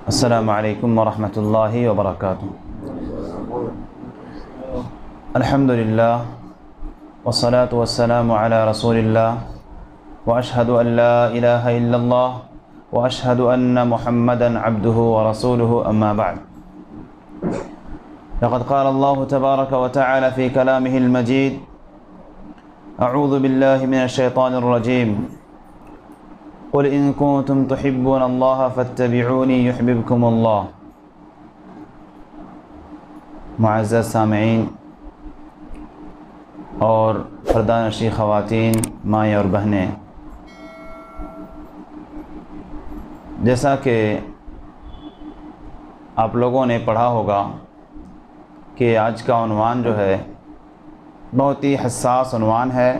السلام علیکم ورحمۃ اللہ وبرکاتہ۔ الحمد للہ والصلاة والسلام علی رسول اللہ واشہد ان لا الہ الا اللہ واشہد ان محمدا عبدہ ورسولہ اما بعد۔ لقد قال اللہ تبارک وتعالى في كلامه المجید: اعوذ باللہ من الشیطان الرجیم، قل ان کنتم تحبون اللہ فاتبعونی یحببکم اللہ۔ معزز سامعین اور پردہ نشین خواتین، مائیں اور بہنیں، جیسا کہ آپ لوگوں نے پڑھا ہوگا کہ آج کا عنوان جو ہے بہت ہی حساس عنوان ہے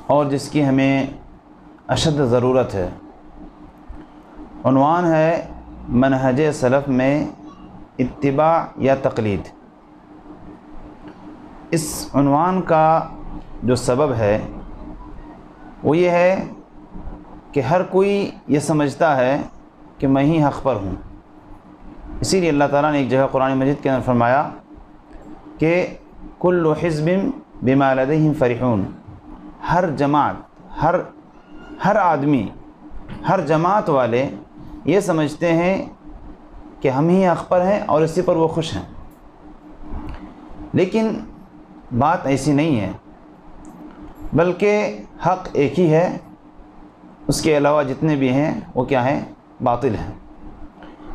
اور جس کی ہمیں اشد ضرورت ہے۔ عنوان ہے منہج سلف میں اتباع یا تقلید۔ اس عنوان کا جو سبب ہے وہ یہ ہے کہ ہر کوئی یہ سمجھتا ہے کہ میں ہی حق پر ہوں، اسی لیے اللہ تعالیٰ نے ایک جگہ قرآن مجید کے اندر فرمایا کہ کل حزب بما لدیہم فرحون۔ ہر جماعت، ہر آدمی، ہر جماعت والے یہ سمجھتے ہیں کہ ہم ہی حق پر ہیں اور اسی پر وہ خوش ہیں، لیکن بات ایسی نہیں ہے، بلکہ حق ایک ہی ہے، اس کے علاوہ جتنے بھی ہیں وہ کیا ہیں؟ باطل ہیں۔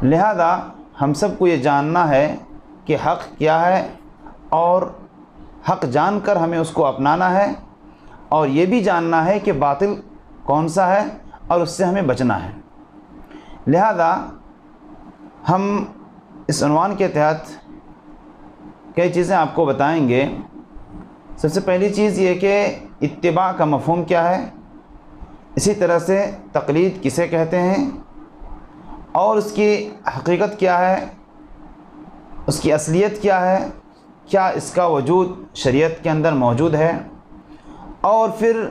لہذا ہم سب کو یہ جاننا ہے کہ حق کیا ہے، اور حق جان کر ہمیں اس کو اپنانا ہے، اور یہ بھی جاننا ہے کہ باطل کون سا ہے اور اس سے ہمیں بچنا ہے۔ لہذا ہم اس عنوان کے تحت کئی چیزیں آپ کو بتائیں گے۔ سب سے پہلی چیز یہ کہ اتباع کا مفہوم کیا ہے، اسی طرح سے تقلید کسے کہتے ہیں اور اس کی حقیقت کیا ہے، اس کی اصلیت کیا ہے، کیا اس کا وجود شریعت کے اندر موجود ہے، اور پھر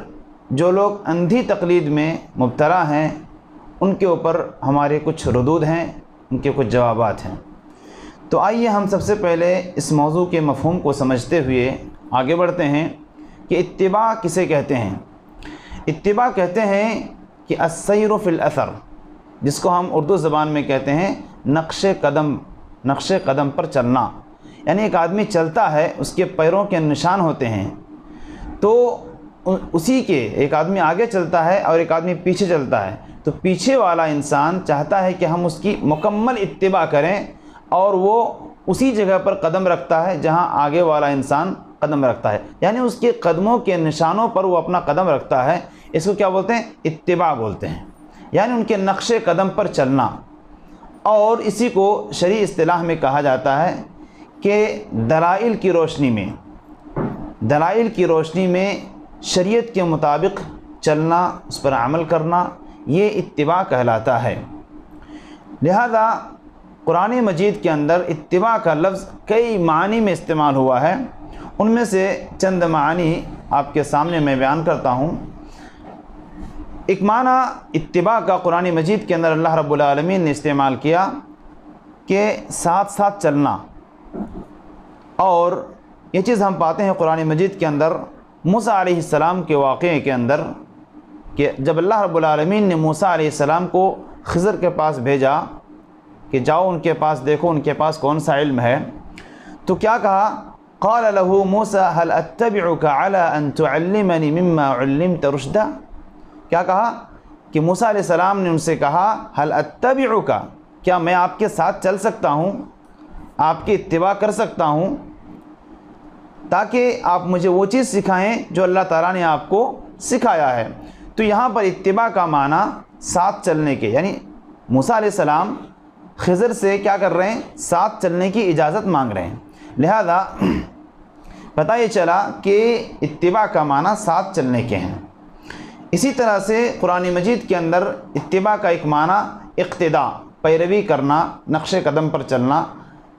جو لوگ اندھی تقلید میں مبتلا ہیں ان کے اوپر ہمارے کچھ ردود ہیں، ان کے کچھ جوابات ہیں۔ تو آئیے ہم سب سے پہلے اس موضوع کے مفہوم کو سمجھتے ہوئے آگے بڑھتے ہیں کہ اتباع کسے کہتے ہیں۔ اتباع کہتے ہیں کہ السیر فی الاثر، جس کو ہم اردو زبان میں کہتے ہیں نقش قدم پر چلنا، یعنی ایک آدمی چلتا ہے، اس کے پیروں کے نشان ہوتے ہیں، تو اسی کے ایک آدمی آگے چلتا ہے اور ایک آدمی پیچھے چلتا ہے، تو پیچھے والا انسان چاہتا ہے کہ ہم اس کی مکمل اتباع کریں، اور وہ اسی جگہ پر قدم رکھتا ہے جہاں آگے والا انسان قدم رکھتا ہے، یعنی اس کے قدموں کے نشانوں پر وہ اپنا قدم رکھتا ہے۔ اس کو کیا بولتے ہیں؟ اتباع بولتے ہیں، یعنی ان کے نقش قدم پر چلنا۔ اور اسی کو شرعی اصطلاح میں کہا جاتا ہے کہ دلائل کی روشنی میں شریعت کے مطابق چلنا، اس پر عمل کرنا، یہ اتباع کہلاتا ہے۔ لہذا قرآن مجید کے اندر اتباع کا لفظ کئی معنی میں استعمال ہوا ہے، ان میں سے چند معنی آپ کے سامنے میں بیان کرتا ہوں۔ ایک معنی اتباع کا قرآن مجید کے اندر اللہ رب العالمین نے استعمال کیا کہ ساتھ ساتھ چلنا، اور یہ چیز ہم پاتے ہیں قرآن مجید کے اندر موسیٰ علیہ السلام کے واقعے کے اندر، کہ جب اللہ رب العالمین نے موسیٰ علیہ السلام کو خضر کے پاس بھیجا کہ جاؤ ان کے پاس دیکھو ان کے پاس کون سا علم ہے، تو کیا کہا؟ قال له موسیٰ هل اتبعك على ان تعلمني مما علمت رشدا۔ کیا کہا کہ موسیٰ علیہ السلام نے ان سے کہا هل اتبعك، کیا میں آپ کے ساتھ چل سکتا ہوں، آپ کی اتباع کر سکتا ہوں، تاکہ آپ مجھے وہ چیز سکھائیں جو اللہ تعالیٰ نے آپ کو سکھایا ہے۔ تو یہاں پر اتباع کا معنی ساتھ چلنے کے، یعنی موسیٰ علیہ السلام خضر سے کیا کر رہے ہیں؟ ساتھ چلنے کی اجازت مانگ رہے ہیں۔ لہذا پتہ یہ چلا کہ اتباع کا معنی ساتھ چلنے کے ہیں۔ اسی طرح سے قرآن مجید کے اندر اتباع کا ایک معنی اقتداء، پیروی کرنا، نقش قدم پر چلنا،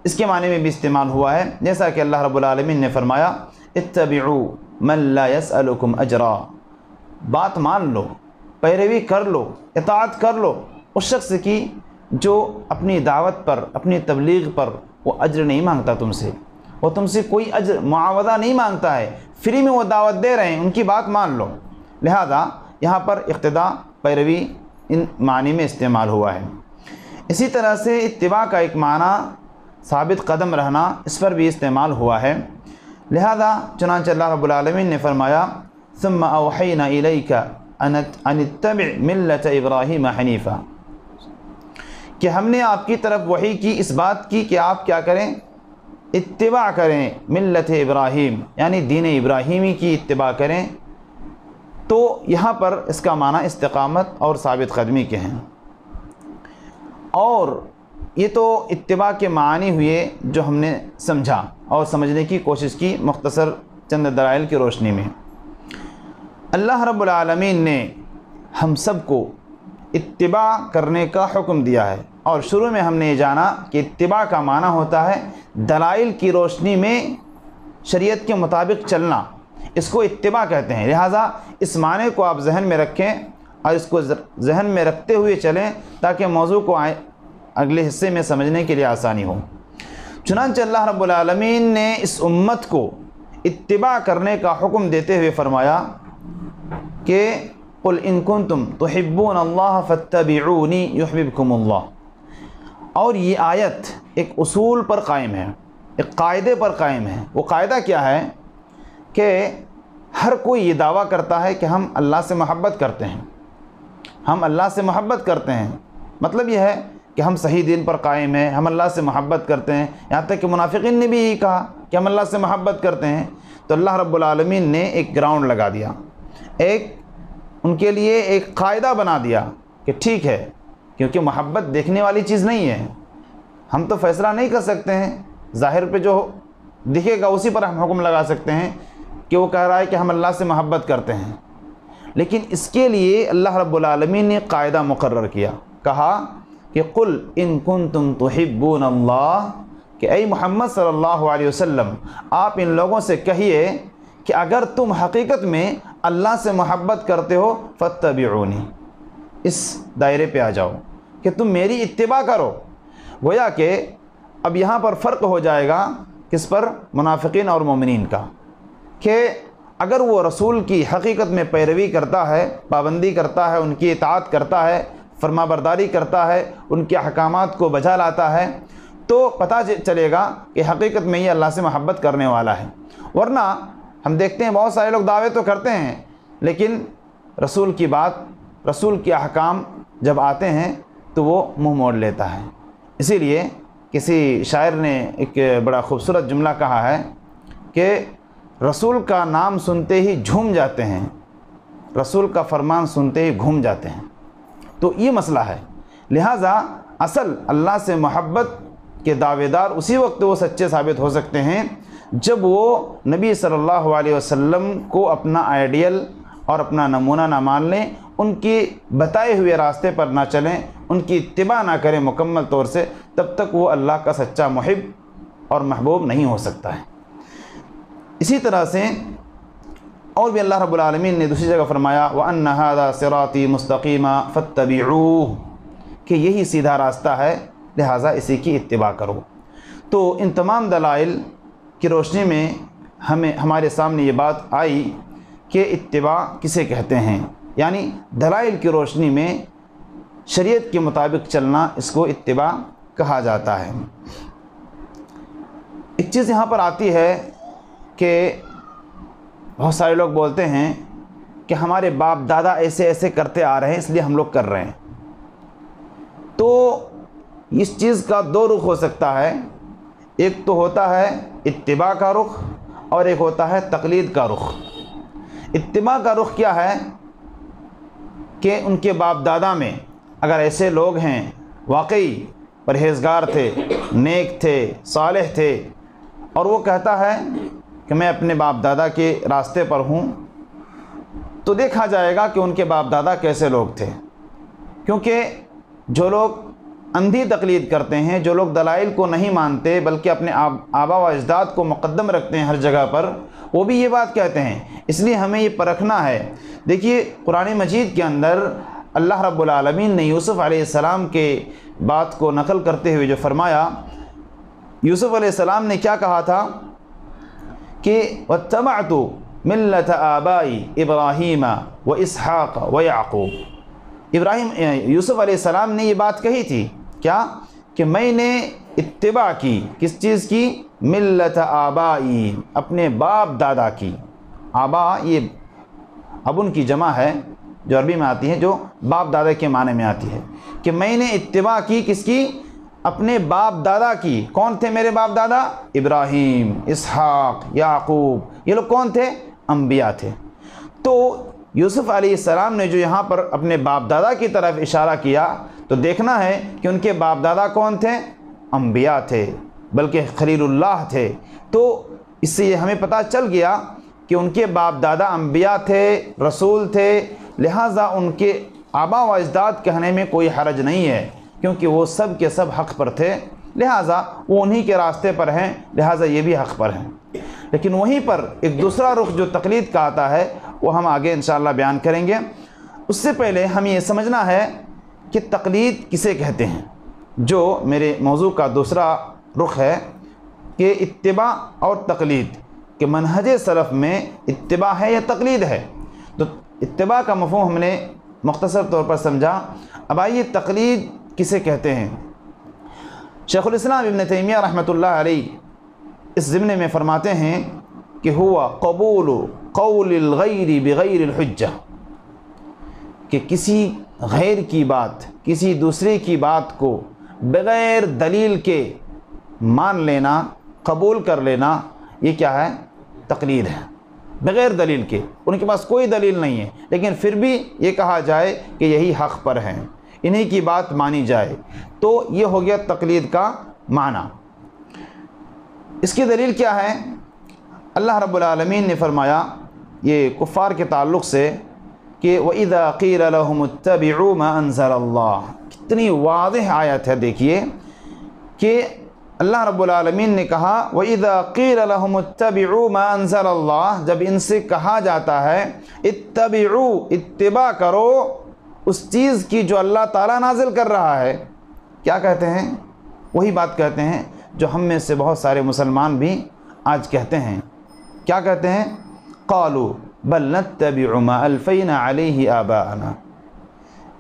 اس کے معنی میں بھی استعمال ہوا ہے، جیسا کہ اللہ رب العالمین نے فرمایا اتبعوا من لا يسألكم اجرا، بات مان لو، پیروی کر لو، اطاعت کر لو اس شخص کی جو اپنی دعوت پر، اپنی تبلیغ پر وہ اجر نہیں مانگتا تم سے، وہ تم سے کوئی اجر معاوضہ نہیں مانگتا ہے، فری میں وہ دعوت دے رہے ہیں، ان کی بات مان لو۔ لہذا یہاں پر اقتداء، پیروی ان معنی میں استعمال ہوا ہے۔ اسی طرح سے اتباع کا ایک معنی ثابت قدم رہنا، اس پر بھی استعمال ہوا ہے۔ لہذا چنانچہ اللہ رب العالمین نے فرمایا ثم اوحینا الیک ان اتبع ملت ابراہیم حنیفا، کہ ہم نے آپ کی طرف وحی کی، اس بات کی کہ آپ کیا کریں، اتباع کریں ملت ابراہیم، یعنی دین ابراہیمی کی اتباع کریں۔ تو یہاں پر اس کا معنی استقامت اور ثابت قدمی کے ہیں، اور یہ تو اتباع کے معنی ہوئے جو ہم نے سمجھا اور سمجھنے کی کوشش کی مختصر چند دلائل کی روشنی میں۔ اللہ رب العالمین نے ہم سب کو اتباع کرنے کا حکم دیا ہے، اور شروع میں ہم نے یہ جانا کہ اتباع کا معنی ہوتا ہے دلائل کی روشنی میں شریعت کے مطابق چلنا، اس کو اتباع کہتے ہیں۔ لہٰذا اس معنی کو آپ ذہن میں رکھیں اور اس کو ذہن میں رکھتے ہوئے چلیں تاکہ موضوع کو اگلے حصے میں سمجھنے کے لیے آسانی ہو۔ چنانچہ اللہ رب العالمین نے اس امت کو اتباع کرنے کا حکم دیتے ہوئے فرمایا کہ قل ان کنتم تحبون اللہ فاتبعونی یحببکم اللہ، اور یہ آیت ایک اصول پر قائم ہے، ایک قاعدے پر قائم ہے۔ وہ قاعدہ کیا ہے کہ ہر کوئی یہ دعویٰ کرتا ہے کہ ہم اللہ سے محبت کرتے ہیں، ہم اللہ سے محبت کرتے ہیں، مطلب یہ ہے کہ ہم صحیح دین پر قائم ہیں، ہم اللہ سے محبت کرتے ہیں۔ یہاں تک کہ منافقین نے بھی یہی کہا کہ ہم اللہ سے محبت کرتے ہیں۔ تو اللہ رب العالمین نے ایک گراؤنڈ لگا دیا، ان کے لیے ایک قاعدہ بنا دیا کہ ٹھیک ہے، کیونکہ محبت دیکھنے والی چیز نہیں ہے، ہم تو فیصلہ نہیں کر سکتے ہیں، ظاہر پہ جو دکھے گا اسی پر ہم حکم لگا سکتے ہیں کہ وہ کہہ رہا ہے کہ ہم اللہ سے محبت کرتے ہیں، لیکن اس کے لیے اللہ رب العالمین نے قاعدہ مقرر کیا، کہا کہ قل ان کنتم تحبون اللہ، کہ اے محمد صلی اللہ علیہ وسلم آپ ان لوگوں سے کہیے کہ اگر تم حقیقت میں اللہ سے محبت کرتے ہو فاتبعونی، اس دائرے پہ آ جاؤ کہ تم میری اتباع کرو۔ گویا کہ اب یہاں پر فرق ہو جائے گا کس پر، منافقین اور مومنین کا، کہ اگر وہ رسول کی حقیقت میں پیروی کرتا ہے، پابندی کرتا ہے، ان کی اطاعت کرتا ہے، فرما برداری کرتا ہے، ان کے احکامات کو بجا لاتا ہے، تو پتہ چلے گا کہ حقیقت میں یہ اللہ سے محبت کرنے والا ہے۔ ورنہ ہم دیکھتے ہیں بہت سارے لوگ دعوے تو کرتے ہیں، لیکن رسول کی بات، رسول کے احکام جب آتے ہیں تو وہ منہ موڑ لیتا ہے۔ اسی لیے کسی شاعر نے ایک بڑا خوبصورت جملہ کہا ہے کہ رسول کا نام سنتے ہی جھوم جاتے ہیں، رسول کا فرمان سنتے ہی گھوم جاتے ہیں۔ تو یہ مسئلہ ہے۔ لہٰذا اصل اللہ سے محبت کے دعوے دار اسی وقت وہ سچے ثابت ہو سکتے ہیں جب وہ نبی صلی اللہ علیہ وسلم کو اپنا آئیڈیل اور اپنا نمونہ نہ مان لیں، ان کی بتائے ہوئے راستے پر نہ چلیں، ان کی اتباع نہ کریں مکمل طور سے، تب تک وہ اللہ کا سچا محب اور محبوب نہیں ہو سکتا ہے۔ اسی طرح سے اور بھی اللہ رب العالمین نے دوسری جگہ فرمایا وَأَنَّ هَذَا صِرَاطِي مُسْتَقِيمًا فَاتَّبِعُوهُ، کہ یہی سیدھا راستہ ہے، لہٰذا اسی کی اتباع کرو۔ تو ان تمام دلائل کی روشنی میں ہمارے سامنے یہ بات آئی کہ اتباع کسے کہتے ہیں، یعنی دلائل کی روشنی میں شریعت کے مطابق چلنا، اس کو اتباع کہا جاتا ہے۔ ایک چیز یہاں پر آتی ہے کہ بہت سارے لوگ بولتے ہیں کہ ہمارے باپ دادا ایسے ایسے کرتے آ رہے ہیں اس لیے ہم لوگ کر رہے ہیں۔ تو اس چیز کا دو رخ ہو سکتا ہے، ایک تو ہوتا ہے اتباع کا رخ اور ایک ہوتا ہے تقلید کا رخ۔ اتباع کا رخ کیا ہے کہ ان کے باپ دادا میں اگر ایسے لوگ ہیں واقعی پرہیزگار تھے، نیک تھے، صالح تھے، اور وہ کہتا ہے کہ میں اپنے باپ دادا کے راستے پر ہوں، تو دیکھا جائے گا کہ ان کے باپ دادا کیسے لوگ تھے۔ کیونکہ جو لوگ اندھی تقلید کرتے ہیں، جو لوگ دلائل کو نہیں مانتے بلکہ اپنے آبا و اجداد کو مقدم رکھتے ہیں ہر جگہ پر، وہ بھی یہ بات کہتے ہیں۔ اس لیے ہمیں یہ پرکھنا ہے۔ دیکھیے قرآن مجید کے اندر اللہ رب العالمین نے یوسف علیہ السلام کے بات کو نقل کرتے ہوئے جو فرمایا، یوسف علیہ السلام نے کیا کہا تھا کہ واتبعت ملت آبائی ابراہیم و اسحاق و یعقوب۔ یوسف علیہ السلام نے یہ بات کہی تھی کیا کہ میں نے اتباع کی، کس چیز کی؟ ملت آبائی، اپنے باپ دادا کی۔ آبا یہ ابن کی جمع ہے جو عربی میں آتی ہے، جو باپ دادا کے معنی میں آتی ہے، کہ میں نے اتباع کی کس کی؟ اپنے باپ دادا کی۔ کون تھے میرے باپ دادا؟ ابراہیم، اسحاق، یعقوب۔ یہ لوگ کون تھے؟ انبیاء تھے۔ تو یوسف علیہ السلام نے جو یہاں پر اپنے باپ دادا کی طرف اشارہ کیا تو دیکھنا ہے کہ ان کے باپ دادا کون تھے؟ انبیاء تھے، بلکہ خلیل اللہ تھے۔ تو اس سے یہ ہمیں پتہ چل گیا کہ ان کے باپ دادا انبیاء تھے، رسول تھے، لہٰذا ان کے آبا و اجداد کہنے میں کوئی حرج نہیں ہے، کیونکہ وہ سب کے سب حق پر تھے، لہٰذا وہ انہی کے راستے پر ہیں، لہٰذا یہ بھی حق پر ہیں۔ لیکن وہیں پر ایک دوسرا رخ جو تقلید کا آتا ہے وہ ہم آگے انشاءاللہ بیان کریں گے۔ اس سے پہلے ہمیں یہ سمجھنا ہے کہ تقلید کسے کہتے ہیں، جو میرے موضوع کا دوسرا رخ ہے کہ اتباع اور تقلید، کہ منہج سلف میں اتباع ہے یا تقلید ہے۔ تو اتباع کا مفہوم ہم نے مختصر طور پر سمجھا، اب آئیے تقلید کسے کہتے ہیں۔ شیخ الاسلام ابن تیمیہ رحمۃ اللہ علیہ اس ضمن میں فرماتے ہیں کہ ہوا قبول قول الغیر بغیر الحجہ، کہ کسی غیر کی بات، کسی دوسرے کی بات کو بغیر دلیل کے مان لینا، قبول کر لینا، یہ کیا ہے؟ تقلید ہے، بغیر دلیل کے۔ ان کے پاس کوئی دلیل نہیں ہے لیکن پھر بھی یہ کہا جائے کہ یہی حق پر ہیں، انہی کی بات مانی جائے، تو یہ ہو گیا تقلید کا معنی۔ اس کی دلیل کیا ہے؟ اللہ رب العالمین نے فرمایا یہ کفار کے تعلق سے کہ وَإِذَا قِيلَ لَهُمُ اتَّبِعُوا مَا أَنزَلَ اللَّهُ، کتنی واضح آیت ہے، دیکھیے کہ اللہ رب العالمین نے کہا وَإِذَا قِيلَ لَهُمُ اتَّبِعُوا مَا أَنزَلَ اللَّهُ، جب ان سے کہا جاتا ہے اتبعوا، اتباع کرو اس چیز کی جو اللہ تعالیٰ نازل کر رہا ہے، کیا کہتے ہیں؟ وہی بات کہتے ہیں جو ہم میں سے بہت سارے مسلمان بھی آج کہتے ہیں۔ کیا کہتے ہیں؟ قالوا بل نتبع ما الفینا علیہ آباءنا،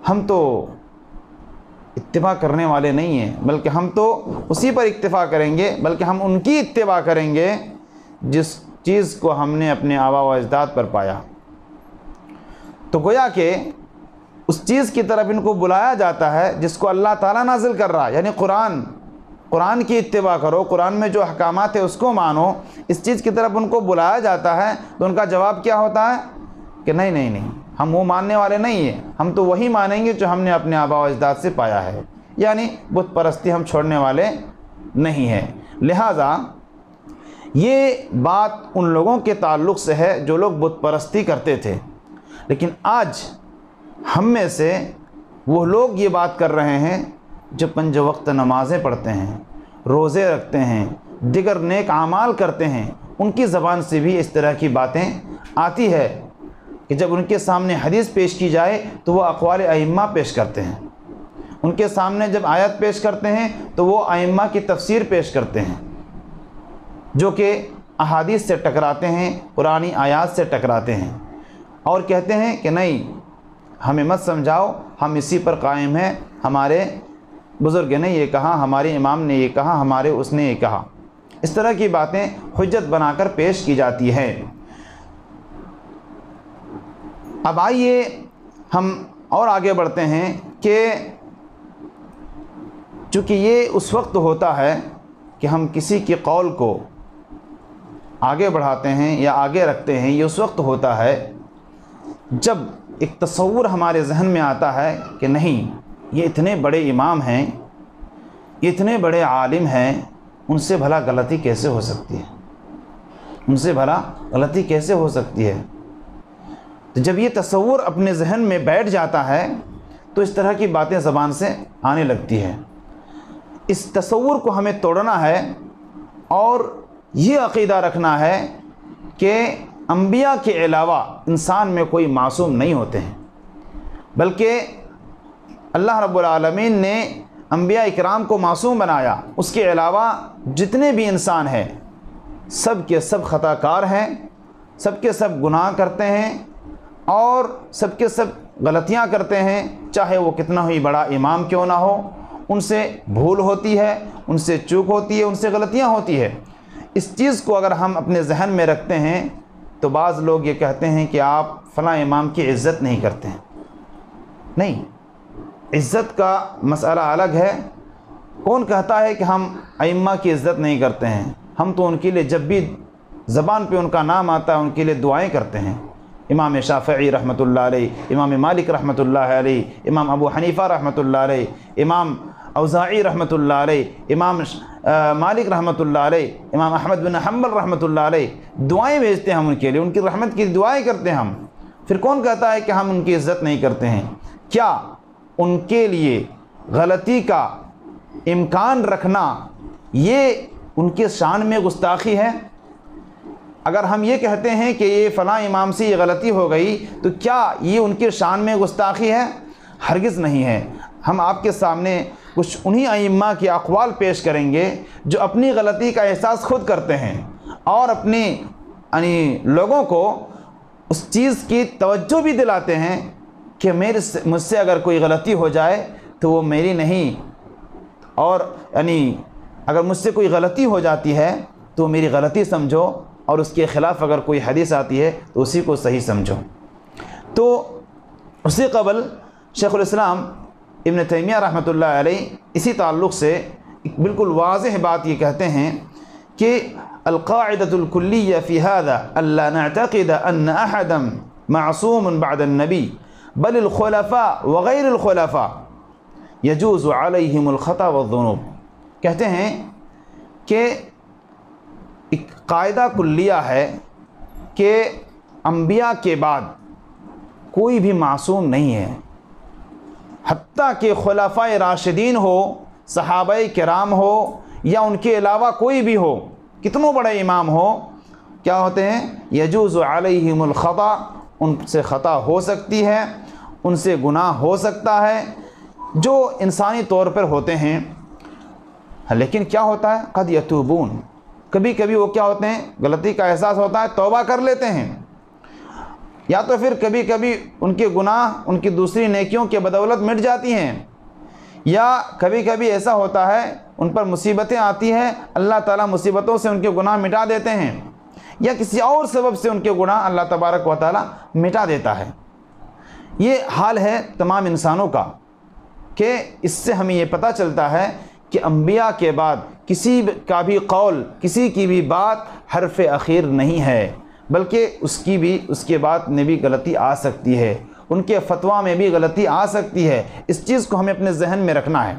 ہم تو اتباع کرنے والے نہیں ہیں، بلکہ ہم تو اسی پر اکتفا کریں گے، بلکہ ہم ان کی اتباع کریں گے جس چیز کو ہم نے اپنے آبا و اجداد پر پایا۔ تو گویا کہ اس چیز کی طرف ان کو بلایا جاتا ہے جس کو اللہ تعالیٰ نازل کر رہا ہے، یعنی قرآن کی اتباع کرو، قرآن میں جو احکامات ہیں اس کو مانو، اس چیز کی طرف ان کو بلایا جاتا ہے۔ تو ان کا جواب کیا ہوتا ہے کہ نہیں، ہم وہ ماننے والے نہیں ہیں، ہم تو وہی مانیں گے جو ہم نے اپنے آبا و اجداد سے پایا ہے، یعنی بت پرستی ہم چھوڑنے والے نہیں ہیں۔ لہٰذا یہ بات ان لوگوں کے تعلق سے ہے جو لوگ بت پرستی کرتے تھے، لیکن آج ہم میں سے وہ لوگ یہ بات کر رہے ہیں جو 5 وقت نمازیں پڑھتے ہیں، روزے رکھتے ہیں، دیگر نیک اعمال کرتے ہیں، ان کی زبان سے بھی اس طرح کی باتیں آتی ہے کہ جب ان کے سامنے حدیث پیش کی جائے تو وہ اقوال ائمہ پیش کرتے ہیں، ان کے سامنے جب آیت پیش کرتے ہیں تو وہ ائمہ کی تفسیر پیش کرتے ہیں جو کہ احادیث سے ٹکراتے ہیں، قرآنی آیات سے ٹکراتے ہیں، اور کہتے ہیں کہ نہیں ہمیں مت سمجھاؤ، ہم اسی پر قائم ہیں، ہمارے بزرگ نے یہ کہا، ہمارے امام نے یہ کہا، ہمارے اس نے یہ کہا۔ اس طرح کی باتیں حجت بنا کر پیش کی جاتی ہیں۔ اب آئیے ہم اور آگے بڑھتے ہیں کہ چونکہ یہ اس وقت ہوتا ہے کہ ہم کسی کے قول کو آگے بڑھاتے ہیں یا آگے رکھتے ہیں، یہ اس وقت ہوتا ہے جب ایک تصور ہمارے ذہن میں آتا ہے کہ نہیں یہ اتنے بڑے امام ہیں، یہ اتنے بڑے عالم ہیں، ان سے بھلا غلطی کیسے ہو سکتی ہے، ان سے بھلا غلطی کیسے ہو سکتی ہے۔ تو جب یہ تصور اپنے ذہن میں بیٹھ جاتا ہے تو اس طرح کی باتیں زبان سے آنے لگتی ہے۔ اس تصور کو ہمیں توڑنا ہے اور یہ عقیدہ رکھنا ہے کہ انبیاء کے علاوہ انسان میں کوئی معصوم نہیں ہوتے ہیں، بلکہ اللہ رب العالمین نے انبیاء اکرام کو معصوم بنایا، اس کے علاوہ جتنے بھی انسان ہیں سب کے سب خطا کار ہیں، سب کے سب گناہ کرتے ہیں اور سب کے سب غلطیاں کرتے ہیں، چاہے وہ کتنا ہی بڑا امام کیوں نہ ہو، ان سے بھول ہوتی ہے، ان سے چوک ہوتی ہے، ان سے غلطیاں ہوتی ہے۔ اس چیز کو اگر ہم اپنے ذہن میں رکھتے ہیں تو بعض لوگ یہ کہتے ہیں کہ آپ فلاں امام کی عزت نہیں کرتے ہیں۔ نہیں، عزت کا مسئلہ الگ ہے۔ کون کہتا ہے کہ ہم ائمہ کی عزت نہیں کرتے ہیں؟ ہم تو ان کے لیے جب بھی زبان پہ ان کا نام آتا ہے ان کے لیے دعائیں کرتے ہیں۔ امام شافعی رحمۃ اللہ علیہ، امام مالک رحمۃ اللہ علیہ، امام ابو حنیفہ رحمۃ اللہ علیہ، امام اوزاعی رحمۃ اللہ علیہ، امام مالک رحمۃ اللہ علیہ، امام احمد بن حنبل رحمۃ اللہ علیہ، دعائیں بھیجتے ہیں ہم ان کے لیے، ان کی رحمت کی دعائیں کرتے ہیں ہم۔ پھر کون کہتا ہے کہ ہم ان کی عزت نہیں کرتے ہیں؟ کیا ان کے لیے غلطی کا امکان رکھنا یہ ان کے شان میں گستاخی ہے؟ اگر ہم یہ کہتے ہیں کہ یہ فلاں امام سے یہ غلطی ہو گئی تو کیا یہ ان کے شان میں گستاخی ہے؟ ہرگز نہیں ہے۔ ہم آپ کے سامنے کچھ انہی ائمہ کے اقوال پیش کریں گے جو اپنی غلطی کا احساس خود کرتے ہیں اور اپنی لوگوں کو اس چیز کی توجہ بھی دلاتے ہیں کہ مجھ سے اگر کوئی غلطی ہو جائے تو وہ میری نہیں، اور اگر مجھ سے کوئی غلطی ہو جاتی ہے تو میری غلطی سمجھو، اور اس کے خلاف اگر کوئی حدیث آتی ہے تو اسی کو صحیح سمجھو۔ تو اسی قبل شیخ الاسلام ابن تیمیہ رحمۃ اللہ علیہ اسی تعلق سے ایک بالکل واضح بات یہ کہتے ہیں کہ القاعدۃ الکلیہ فی ھذا الا نعتقد ان احدا معصوم بعد النبی بل الخلفاء وغیر الخلفاء یجوز علیہم الخطا والذنوب۔ کہتے ہیں کہ ایک قاعدہ کلیہ ہے کہ انبیاء کے بعد کوئی بھی معصوم نہیں ہے، حتیٰ کہ خلفائے راشدین ہو، صحابہ کرام ہو یا ان کے علاوہ کوئی بھی ہو، کتنوں بڑے امام ہو، کیا ہوتے ہیں؟ یجوز علیہم الخطا، ان سے خطا ہو سکتی ہے، ان سے گناہ ہو سکتا ہے جو انسانی طور پر ہوتے ہیں۔ لیکن کیا ہوتا ہے؟ قد یتوبون، کبھی کبھی وہ کیا ہوتے ہیں؟ غلطی کا احساس ہوتا ہے، توبہ کر لیتے ہیں، یا تو پھر کبھی کبھی ان کے گناہ ان کی دوسری نیکیوں کے بدولت مٹ جاتی ہیں، یا کبھی کبھی ایسا ہوتا ہے ان پر مصیبتیں آتی ہیں، اللہ تعالیٰ مصیبتوں سے ان کے گناہ مٹا دیتے ہیں، یا کسی اور سبب سے ان کے گناہ اللہ تبارک و تعالیٰ مٹا دیتا ہے۔ یہ حال ہے تمام انسانوں کا، کہ اس سے ہمیں یہ پتہ چلتا ہے کہ انبیاء کے بعد کسی کا بھی قول، کسی کی بھی بات حرف اخیر نہیں ہے، بلکہ اس کے بعد میں بھی غلطی آ سکتی ہے، ان کے فتویٰ میں بھی غلطی آ سکتی ہے۔ اس چیز کو ہمیں اپنے ذہن میں رکھنا ہے۔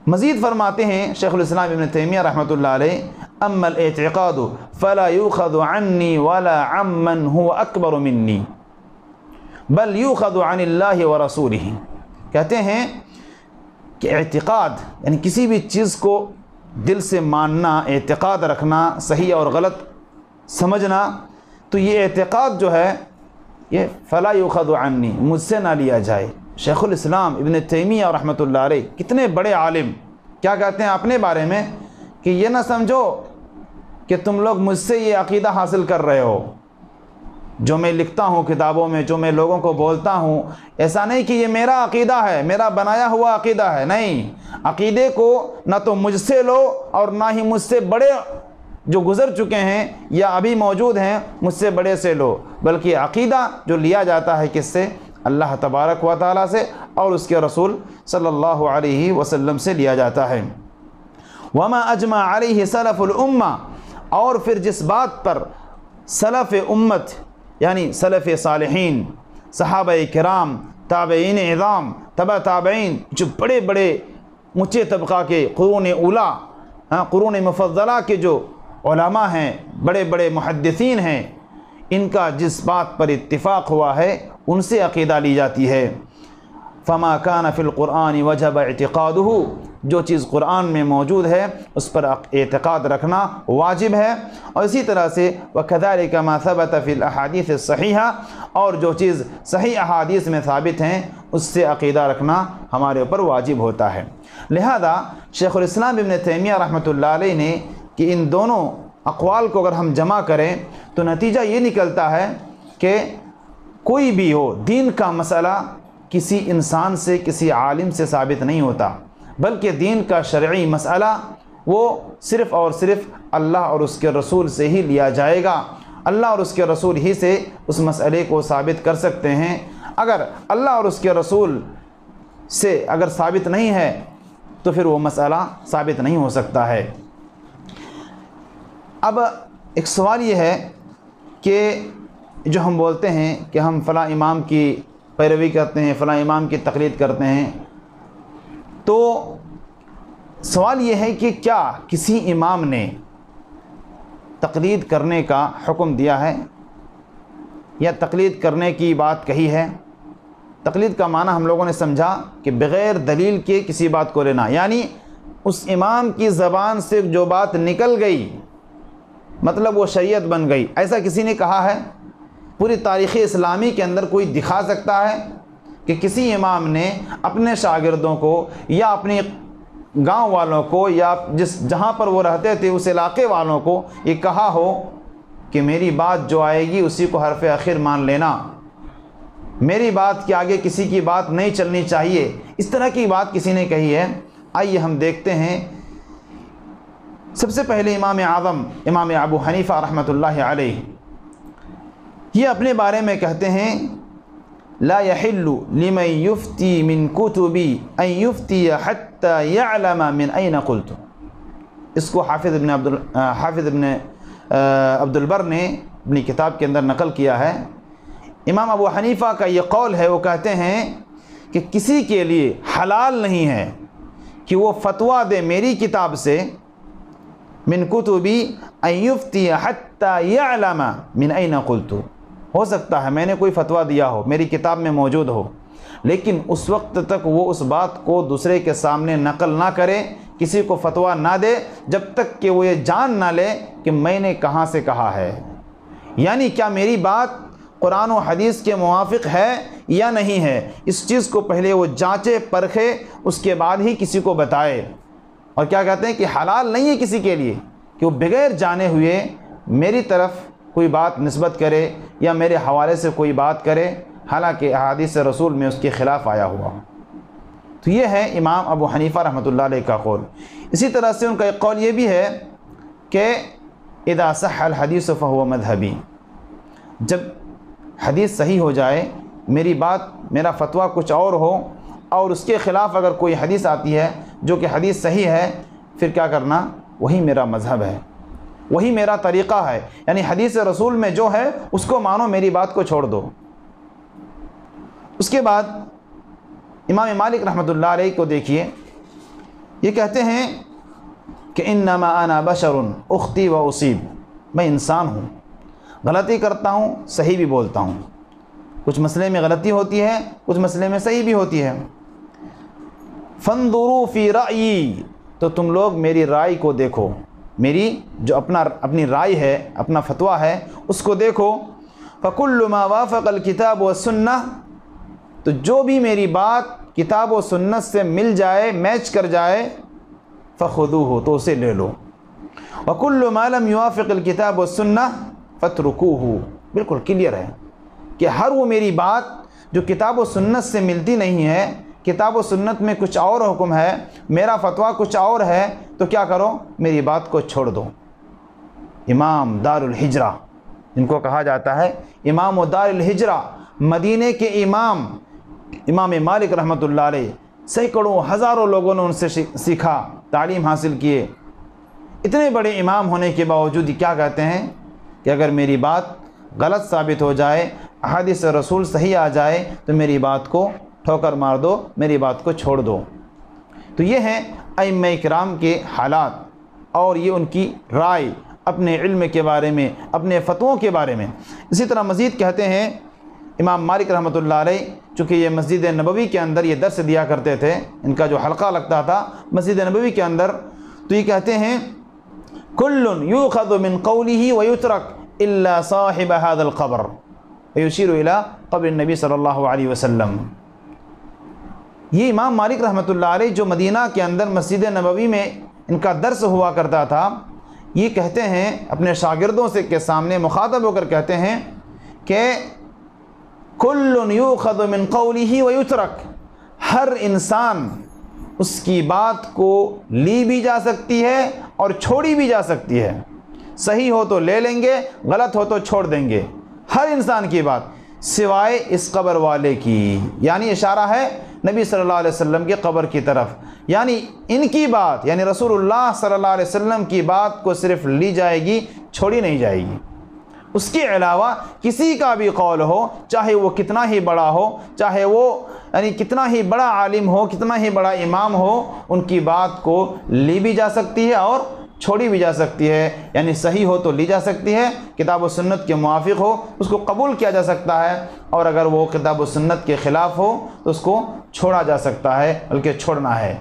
مزید فرماتے ہیں شیخ الاسلام ابن تیمیہ رحمۃ اللہ علیہ، اما الاعتقاد فلا یؤخذ عنی ولا عمن هو اکبر منی بل یؤخذ عن اللہ ورسولہ۔ کہتے ہیں کہ اعتقاد یعنی کسی بھی چیز کو دل سے ماننا، اعتقاد رکھنا، صحیح اور غلط سمجھنا، تو یہ اعتقاد جو ہے یہ فلا یؤخذ عنی، مجھ سے نہ لیا جائے۔ شیخ الاسلام ابن تیمیہ رحمۃ اللہ علیہ کتنے بڑے عالم، کیا کہتے ہیں اپنے بارے میں کہ یہ نہ سمجھو کہ تم لوگ مجھ سے یہ عقیدہ حاصل کر رہے ہو، جو میں لکھتا ہوں کتابوں میں، جو میں لوگوں کو بولتا ہوں، ایسا نہیں کہ یہ میرا عقیدہ ہے، میرا بنایا ہوا عقیدہ ہے۔ نہیں، عقیدے کو نہ تو مجھ سے لو اور نہ ہی مجھ سے بڑے جو گزر چکے ہیں یا ابھی موجود ہیں مجھ سے بڑے سے لو، بلکہ عقیدہ جو لیا جاتا ہے کس سے؟ اللہ تبارک و تعالیٰ سے اور اس کے رسول صلی اللہ علیہ وسلم سے لیا جاتا ہے۔ وما اجمع علیہ سلف الامہ، اور پھر جس بات پر سلف امت یعنی سلف صالحین، صحابہ کرام، تابعین اعظام، تبع تابعین، جو بڑے بڑے اونچے طبقہ کے قرون اولا، قرون مفضلہ کے جو علماء ہیں، بڑے بڑے محدثین ہیں، ان کا جس بات پر اتفاق ہوا ہے ان سے عقیدہ لی جاتی ہے۔ فما کان فی القرآن وجب اعتقادہ، جو چیز قرآن میں موجود ہے اس پر اعتقاد رکھنا واجب ہے۔ اور اسی طرح سے وکذالک ما ثبت فی الاحادیث الصحیحہ، اور جو چیز صحیح احادیث میں ثابت ہیں اس سے عقیدہ رکھنا ہمارے اوپر واجب ہوتا ہے۔ لہذا شیخ الاسلام ابن تیمیہ رحمۃ اللہ علیہ نے کہ ان دونوں اقوال کو اگر ہم جمع کریں تو نتیجہ یہ نکلتا ہے کہ کوئی بھی ہو دین کا مسئلہ کسی انسان سے، کسی عالم سے ثابت نہیں ہوتا، بلکہ دین کا شرعی مسئلہ وہ صرف اور صرف اللہ اور اس کے رسول سے ہی لیا جائے گا۔ اللہ اور اس کے رسول ہی سے اس مسئلے کو ثابت کر سکتے ہیں۔ اگر اللہ اور اس کے رسول سے اگر ثابت نہیں ہے تو پھر وہ مسئلہ ثابت نہیں ہو سکتا ہے۔ اب ایک سوال یہ ہے کہ جو ہم بولتے ہیں کہ ہم فلاں امام کی پیروی کرتے ہیں، فلاں امام کی تقلید کرتے ہیں، تو سوال یہ ہے کہ کیا کسی امام نے تقلید کرنے کا حکم دیا ہے یا تقلید کرنے کی بات کہی ہے؟ تقلید کا معنی ہم لوگوں نے سمجھا کہ بغیر دلیل کے کسی بات کو لینا، یعنی اس امام کی زبان سے جو بات نکل گئی مطلب وہ شریعت بن گئی، ایسا کسی نے کہا ہے؟ پوری تاریخ اسلامی کے اندر کوئی دکھا سکتا ہے کہ کسی امام نے اپنے شاگردوں کو یا اپنی گاؤں والوں کو یا جہاں پر وہ رہتے تھے اس علاقے والوں کو یہ کہا ہو کہ میری بات جو آئے گی اسی کو حرف اخیر مان لینا، میری بات کے آگے کسی کی بات نہیں چلنی چاہیے، اس طرح کی بات کسی نے کہی ہے؟ آئیے ہم دیکھتے ہیں۔ سب سے پہلے امام اعظم امام ابو حنیفہ رحمۃ اللہ علیہ یہ اپنے بارے میں کہتے ہیں لا يحل لمن يفتي من كتبي ان يفتي حتى يعلم من اين قلت۔ اس کو حافظ ابن عبد البر نے اپنی کتاب کے اندر نقل کیا ہے۔ امام ابو حنیفہ کا یہ قول ہے، وہ کہتے ہیں کہ کسی کے لیے حلال نہیں ہے کہ وہ فتویٰ دے میری کتاب سے من کتبی ان یفتی حتی یعلم من این قلت، ہو سکتا ہے میں نے کوئی فتویٰ دیا ہو میری کتاب میں موجود ہو، لیکن اس وقت تک وہ اس بات کو دوسرے کے سامنے نقل نہ کرے، کسی کو فتویٰ نہ دے جب تک کہ وہ یہ جان نہ لے کہ میں نے کہاں سے کہا ہے، یعنی کیا میری بات قرآن و حدیث کے موافق ہے یا نہیں ہے، اس چیز کو پہلے وہ جانچے پرکھے، اس کے بعد ہی کسی کو بتائے۔ اور کیا کہتے ہیں کہ حلال نہیں ہے کسی کے لیے کہ وہ بغیر جانے ہوئے میری طرف کوئی بات نسبت کرے یا میرے حوالے سے کوئی بات کرے حالانکہ احادیث رسول میں اس کے خلاف آیا ہوا۔ تو یہ ہے امام ابو حنیفہ رحمۃ اللہ علیہ کا قول۔ اسی طرح سے ان کا ایک قول یہ بھی ہے کہ اذا صح الحدیث فهو مذہبی، جب حدیث صحیح ہو جائے، میری بات میرا فتویٰ کچھ اور ہو اور اس کے خلاف اگر کوئی حدیث آتی ہے جو کہ حدیث صحیح ہے، پھر کیا کرنا؟ وہی میرا مذہب ہے، وہی میرا طریقہ ہے، یعنی حدیث رسول میں جو ہے اس کو مانو، میری بات کو چھوڑ دو۔ اس کے بعد امام مالک رحمۃ اللہ علیہ کو دیکھیے، یہ کہتے ہیں کہ انما انا بشر اخطی و اصیب، میں انسان ہوں، غلطی کرتا ہوں، صحیح بھی بولتا ہوں، کچھ مسئلے میں غلطی ہوتی ہے، کچھ مسئلے میں صحیح بھی ہوتی ہے۔ فانظروا فی رأیی، تو تم لوگ میری رائے کو دیکھو، میری جو اپنی رائے ہے، اپنا فتویٰ ہے، اس کو دیکھو۔ فکل ما وافق الکتاب والسنہ، تو جو بھی میری بات کتاب و سنت سے مل جائے، میچ کر جائے، فخذوہ، تو اسے لے لو۔ وکل ما لم یوافق الکتاب والسنہ فاترکوہ، بالکل کلیئر ہے کہ ہر وہ میری بات جو کتاب و سنت سے ملتی نہیں ہے، کتاب و سنت میں کچھ اور حکم ہے، میرا فتویٰ کچھ اور ہے، تو کیا کرو؟ میری بات کو چھوڑ دو۔ امام دار الہجرہ جن کو کہا جاتا ہے امام و دار الہجرہ، مدینے کے امام مالک رحمۃ اللہ علیہ، سینکڑوں ہزاروں لوگوں نے ان سے سیکھا، تعلیم حاصل کیے، اتنے بڑے امام ہونے کے باوجود کیا کہتے ہیں کہ اگر میری بات غلط ثابت ہو جائے، احادیث رسول صحیح آ جائے، تو میری بات کو ٹھوکر مار دو، میری بات کو چھوڑ دو۔ تو یہ ہیں ائمہ کرام کے حالات اور یہ ان کی رائے اپنے علم کے بارے میں، اپنے فتووں کے بارے میں۔ اسی طرح مزید کہتے ہیں امام مالک رحمۃ اللہ علیہ چونکہ یہ مسجد نبوی کے اندر یہ درس دیا کرتے تھے، ان کا جو حلقہ لگتا تھا مسجد نبوی کے اندر، تو یہ کہتے ہیں کل یؤخذ من قوله ویترک الا صاحب هذا القبر ویشیر الی قبر النبی صلی اللہ علیہ وسلم۔ یہ امام مالک رحمۃ اللہ علیہ جو مدینہ کے اندر مسجد نبوی میں ان کا درس ہوا کرتا تھا، یہ کہتے ہیں اپنے شاگردوں سے کے سامنے مخاطب ہو کر کہتے ہیں کہ کل یؤخذ من قوله ویترک، ہر انسان اس کی بات کو لی بھی جا سکتی ہے اور چھوڑی بھی جا سکتی ہے، صحیح ہو تو لے لیں گے، غلط ہو تو چھوڑ دیں گے، ہر انسان کی بات سوائے اس قبر والے کی، یعنی اشارہ ہے نبی صلی اللہ علیہ وسلم کی قبر کی طرف، یعنی ان کی بات یعنی رسول اللہ صلی اللہ علیہ وسلم کی بات کو صرف لی جائے گی، چھوڑی نہیں جائے گی۔ اس کے علاوہ کسی کا بھی قول ہو، چاہے وہ کتنا ہی بڑا ہو، چاہے وہ یعنی کتنا ہی بڑا عالم ہو، کتنا ہی بڑا امام ہو، ان کی بات کو لی بھی جا سکتی ہے اور چھوڑی بھی جا سکتی ہے، یعنی صحیح ہو تو لی جا سکتی ہے، کتاب و سنت کے موافق ہو اس کو قبول کیا جا سکتا ہے، اور اگر وہ کتاب و سنت کے خلاف ہو تو اس کو چھوڑا جا سکتا ہے، بلکہ چھوڑنا ہے۔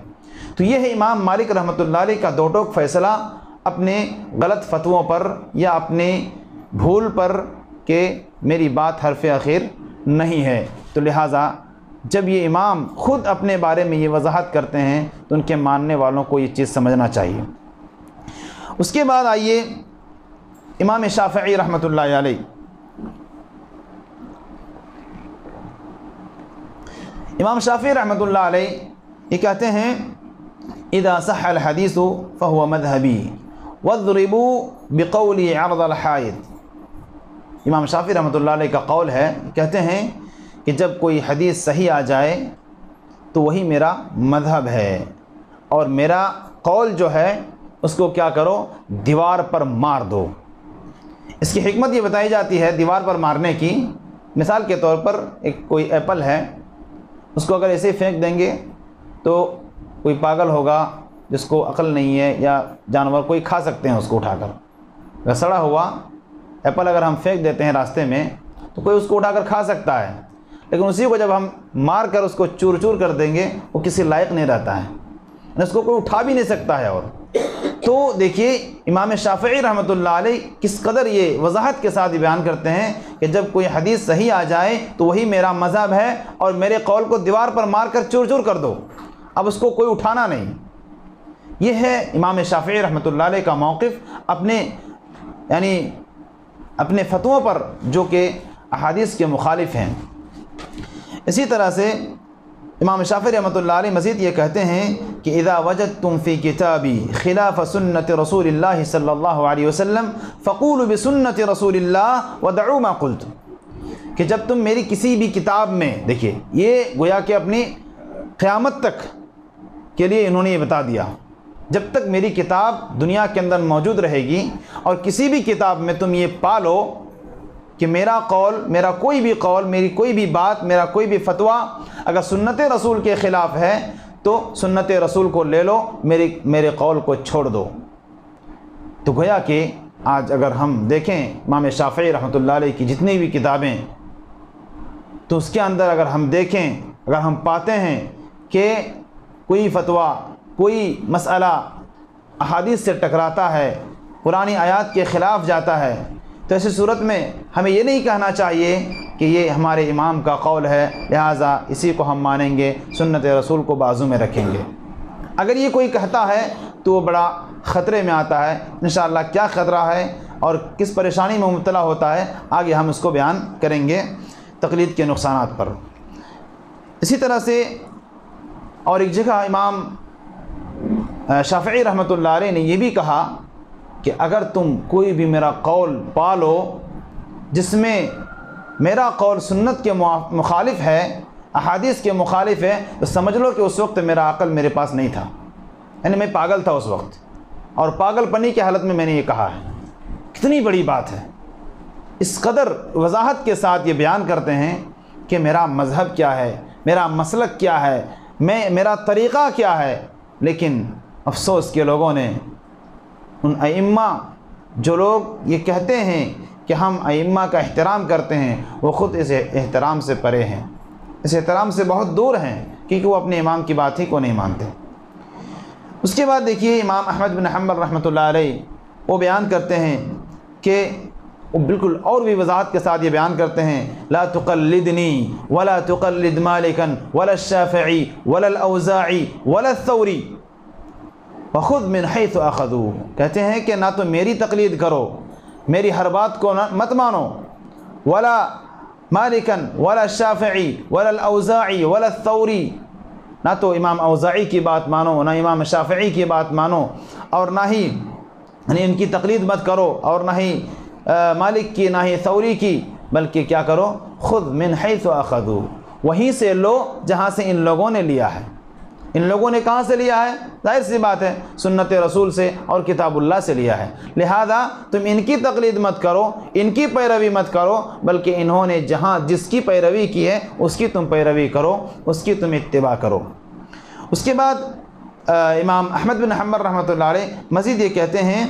تو یہ ہے امام مالک رحمۃ اللہ علیہ کا دو ٹوک فیصلہ اپنے غلط فتووں پر یا اپنے بھول پر کہ میری بات حرف اخیر نہیں ہے۔ تو لہٰذا جب یہ امام خود اپنے بارے میں یہ وضاحت کرتے ہیں تو ان کے ماننے والوں کو یہ چیز سمجھنا چاہیے۔ اس کے بعد آئیے امام شافعی رحمۃ اللہ علیہ، امام شافعی رحمۃ اللہ علیہ یہ کہتے ہیں اذا صح الحدیث فهو مذهبی واضربوا بقولی عرض الحائط۔ امام شافعی رحمۃ اللہ علیہ کا قول ہے، کہتے ہیں کہ جب کوئی حدیث صحیح آ جائے تو وہی میرا مذہب ہے، اور میرا قول جو ہے اس کو کیا کرو، دیوار پر مار دو۔ اس کی حکمت یہ بتائی جاتی ہے دیوار پر مارنے کی، مثال کے طور پر ایک کوئی ایپل ہے، اس کو اگر ایسے ہی پھینک دیں گے تو کوئی پاگل ہوگا جس کو عقل نہیں ہے یا جانور کوئی کھا سکتے ہیں اس کو اٹھا کر۔ اگر سڑا ہوا ایپل اگر ہم پھینک دیتے ہیں راستے میں تو کوئی اس کو اٹھا کر کھا سکتا ہے، لیکن اسی کو جب ہم مار کر اس کو چور چور کر دیں گے وہ کسی لائق نہیں رہتا ہے، اس کو کوئی اٹھا بھی نہیں سکتا ہے۔ اور تو دیکھیے امام شافعی رحمۃ اللہ علیہ کس قدر یہ وضاحت کے ساتھ بیان کرتے ہیں کہ جب کوئی حدیث صحیح آ جائے تو وہی میرا مذہب ہے، اور میرے قول کو دیوار پر مار کر چور چور کر دو، اب اس کو کوئی اٹھانا نہیں۔ یہ ہے امام شافعی رحمۃ اللہ علیہ کا موقف اپنے یعنی اپنے فتووں پر جو کہ احادیث کے مخالف ہیں۔ اسی طرح سے امام شافعی رحمۃ اللہ علیہ مزید یہ کہتے ہیں کہ اذا وجدتم فی کتابی خلاف سنت رسول اللہ صلی اللہ علیہ وسلم فقولوا بسنت رسول اللہ ودعوا ما قلت، کہ جب تم میری کسی بھی کتاب میں، دیکھیے یہ گویا کہ اپنی قیامت تک کے لیے انہوں نے یہ بتا دیا، جب تک میری کتاب دنیا کے اندر موجود رہے گی اور کسی بھی کتاب میں تم یہ پالو کہ میرا قول، میرا کوئی بھی قول، میری کوئی بھی بات، میرا کوئی بھی فتویٰ اگر سنت رسول کے خلاف ہے تو سنت رسول کو لے لو، میرے قول کو چھوڑ دو۔ تو گویا کہ آج اگر ہم دیکھیں امام شافعی رحمۃ اللہ علیہ کی جتنی بھی کتابیں، تو اس کے اندر اگر ہم دیکھیں، اگر ہم پاتے ہیں کہ کوئی فتویٰ، کوئی مسئلہ احادیث سے ٹکراتا ہے، قرآنی آیات کے خلاف جاتا ہے، تو ایسی صورت میں ہمیں یہ نہیں کہنا چاہیے کہ یہ ہمارے امام کا قول ہے لہٰذا اسی کو ہم مانیں گے، سنت رسول کو بازو میں رکھیں گے۔ اگر یہ کوئی کہتا ہے تو وہ بڑا خطرے میں آتا ہے، انشاءاللہ کیا خطرہ ہے اور کس پریشانی میں مبتلا ہوتا ہے آگے ہم اس کو بیان کریں گے تقلید کے نقصانات پر۔ اسی طرح سے اور ایک جگہ امام شافعی رحمۃ اللہ علیہ نے یہ بھی کہا کہ اگر تم کوئی بھی میرا قول پالو جس میں میرا قول سنت کے مخالف ہے، احادیث کے مخالف ہے، تو سمجھ لو کہ اس وقت میرا عقل میرے پاس نہیں تھا، یعنی میں پاگل تھا اس وقت، اور پاگل پنی کی حالت میں نے یہ کہا ہے۔ کتنی بڑی بات ہے، اس قدر وضاحت کے ساتھ یہ بیان کرتے ہیں کہ میرا مذہب کیا ہے، میرا مسلک کیا ہے، میرا طریقہ کیا ہے۔ لیکن افسوس کہ لوگوں نے ان ائمہ جو لوگ یہ کہتے ہیں کہ ہم ائمہ کا احترام کرتے ہیں، وہ خود اس احترام سے پرے ہیں۔ اس احترام سے بہت دور ہیں کیونکہ وہ اپنے امام کی بات ہی کو نہیں مانتے۔ اس کے بعد دیکھیے امام احمد بن حنبل رحمۃ اللہ علیہ وہ بیان کرتے ہیں کہ وہ بالکل اور بھی وضاحت کے ساتھ یہ بیان کرتے ہیں، لا تقلدنی ولا تقلد مالکا ولا الشافعی ولا الاوزاعی ولا الثوری وخذ من حیث اخذوا، کہتے ہیں کہ نہ تو میری تقلید کرو، میری ہر بات کو مت مانو، ولا مالکا ولا الشافعی ولا الاوزاعی ولا الثوری، نہ تو امام اوزاعی کی بات مانو، نہ امام شافعی کی بات مانو، اور نہ ہی یعنی ان کی تقلید مت کرو، اور نہ ہی مالک کی، نہ ہی ثوری کی، بلکہ کیا کرو، خود من حیث اخذوا، وہیں سے لو جہاں سے ان لوگوں نے لیا ہے۔ ان لوگوں نے کہاں سے لیا ہے؟ ظاہر سی بات ہے سنت رسول سے اور کتاب اللہ سے لیا ہے، لہذا تم ان کی تقلید مت کرو، ان کی پیروی مت کرو، بلکہ انہوں نے جہاں جس کی پیروی کی ہے اس کی تم پیروی کرو، اس کی تم اتباع کرو۔ اس کے بعد امام احمد بن حنبل رحمۃ اللہ علیہ مزید یہ کہتے ہیں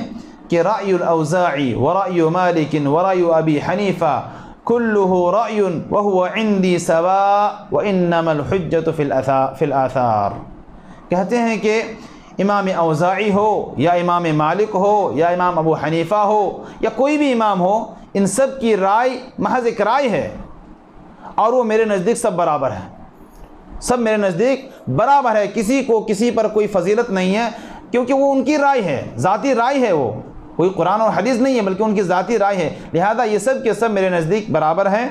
کہ رأی الاوزاعی ورأی مالک ورأی ابی حنیفہ کلہ رأی وہو عندی سواء وانما الحجۃ فی الآثار، کہتے ہیں کہ امام اوزاعی ہو یا امام مالک ہو یا امام ابو حنیفہ ہو یا کوئی بھی امام ہو، ان سب کی رائے محض ایک رائے ہے، اور وہ میرے نزدیک سب برابر ہے، سب میرے نزدیک برابر ہے، کسی کو کسی پر کوئی فضیلت نہیں ہے، کیونکہ وہ ان کی رائے ہے، ذاتی رائے ہے، وہ کوئی قرآن اور حدیث نہیں ہے بلکہ ان کی ذاتی رائے ہے، لہذا یہ سب کے سب میرے نزدیک برابر ہیں۔